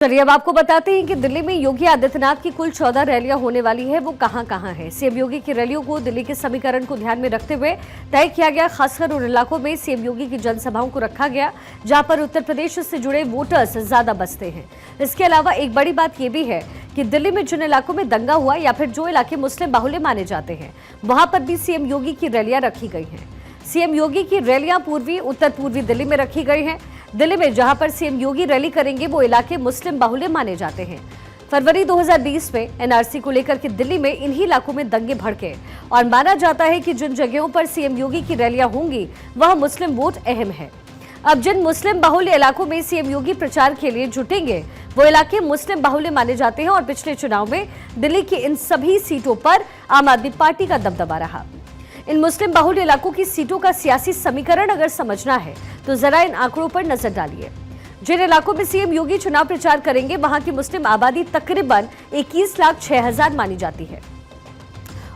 चलिए अब आपको बताते हैं कि दिल्ली में योगी आदित्यनाथ की कुल 14 रैलियां होने वाली है। वो कहां है। सीएम योगी की रैलियों को दिल्ली के समीकरण को ध्यान में रखते हुए तय किया गया। खासकर उन इलाकों में सीएम योगी की जनसभाओं को रखा गया जहां पर उत्तर प्रदेश से जुड़े वोटर्स ज्यादा बसते हैं। इसके अलावा एक बड़ी बात यह भी है कि दिल्ली में जिन इलाकों में दंगा हुआ या फिर जो इलाके मुस्लिम बाहुल्य माने जाते हैं वहां पर भी सीएम योगी की रैलियां रखी गई हैं। सीएम योगी की रैलियां उत्तर पूर्वी दिल्ली में रखी गई हैं। दिल्ली में जहां पर सीएम योगी रैली करेंगे वो इलाके मुस्लिम बाहुल्य माने जाते हैं। फरवरी 2020 में एनआरसी को लेकर के दिल्ली में इन्हीं इलाकों में दंगे भड़के और माना जाता है कि जिन जगहों पर सीएम योगी की रैलियां होंगी वह मुस्लिम वोट अहम है। अब जिन मुस्लिम बाहुल्य इलाकों में सीएम योगी प्रचार के लिए जुटेंगे वो इलाके मुस्लिम बाहुल्य माने जाते हैं और पिछले चुनाव में दिल्ली की इन सभी सीटों पर आम आदमी पार्टी का दबदबा रहा। इन मुस्लिम बाहुल्य इलाकों की सीटों का सियासी समीकरण अगर समझना है तो जरा इन आंकड़ों पर नजर डालिए। जिन इलाकों में सीएम योगी चुनाव प्रचार करेंगे वहां की मुस्लिम आबादी तकरीबन 21,06,000 मानी जाती है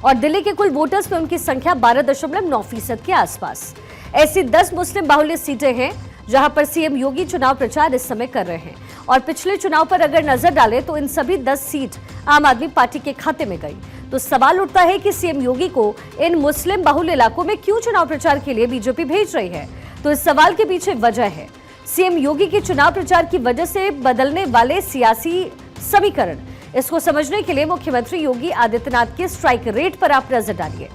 और दिल्ली के कुल वोटर्स में उनकी संख्या 12.9% के आसपास। ऐसी 10 मुस्लिम बाहुल्य सीटें हैं जहां पर सीएम योगी चुनाव प्रचार इस समय कर रहे हैं और पिछले चुनाव पर अगर नजर डालें तो इन सभी 10 सीट आम आदमी पार्टी के खाते में गई। तो सवाल उठता है कि सीएम योगी को इन मुस्लिम बाहुल्य इलाकों में क्यों चुनाव प्रचार के लिए बीजेपी भेज रही है। तो इस सवाल के पीछे वजह है सीएम योगी के चुनाव प्रचार की वजह से बदलने वाले सियासी समीकरण। इसको समझने के लिए मुख्यमंत्री योगी आदित्यनाथ के स्ट्राइक रेट पर आप नजर डालिए।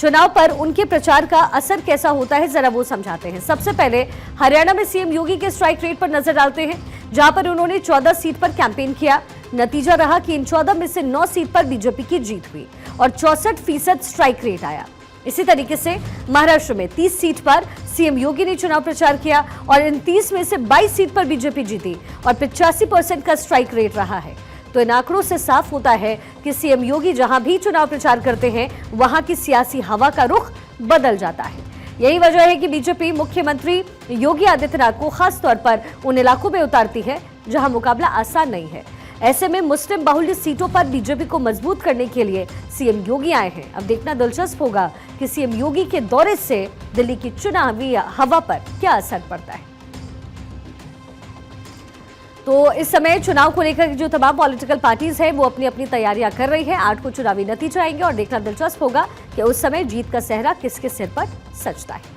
चुनाव पर उनके प्रचार का असर कैसा होता है जरा वो समझाते हैं। सबसे पहले हरियाणा में सीएम योगी के स्ट्राइक रेट पर नजर डालते हैं जहां पर उन्होंने 14 सीट पर कैंपेन किया। नतीजा रहा कि इन 14 में से 9 सीट पर बीजेपी की जीत हुई और 64% स्ट्राइक रेट आया। इसी तरीके से महाराष्ट्र में 30 सीट पर सीएम योगी ने चुनाव प्रचार किया और इन 30 में से 22 सीट पर बीजेपी जीती और 85% का स्ट्राइक रेट रहा है। तो इन आंकड़ों से साफ होता है कि सीएम योगी जहां भी चुनाव प्रचार करते हैं वहां की सियासी हवा का रुख बदल जाता है। यही वजह है कि बीजेपी मुख्यमंत्री योगी आदित्यनाथ को खास तौर पर उन इलाकों में उतारती है जहां मुकाबला आसान नहीं है। ऐसे में मुस्लिम बाहुल्य सीटों पर बीजेपी को मजबूत करने के लिए सीएम योगी आए हैं। अब देखना दिलचस्प होगा कि सीएम योगी के दौरे से दिल्ली की चुनावी हवा पर क्या असर पड़ता है। तो इस समय चुनाव को लेकर जो तमाम पॉलिटिकल पार्टीज है वो अपनी अपनी तैयारियां कर रही है। 8 को चुनावी नतीजे आएंगे और देखना दिलचस्प होगा कि उस समय जीत का सेहरा किसके सिर पर सजता है।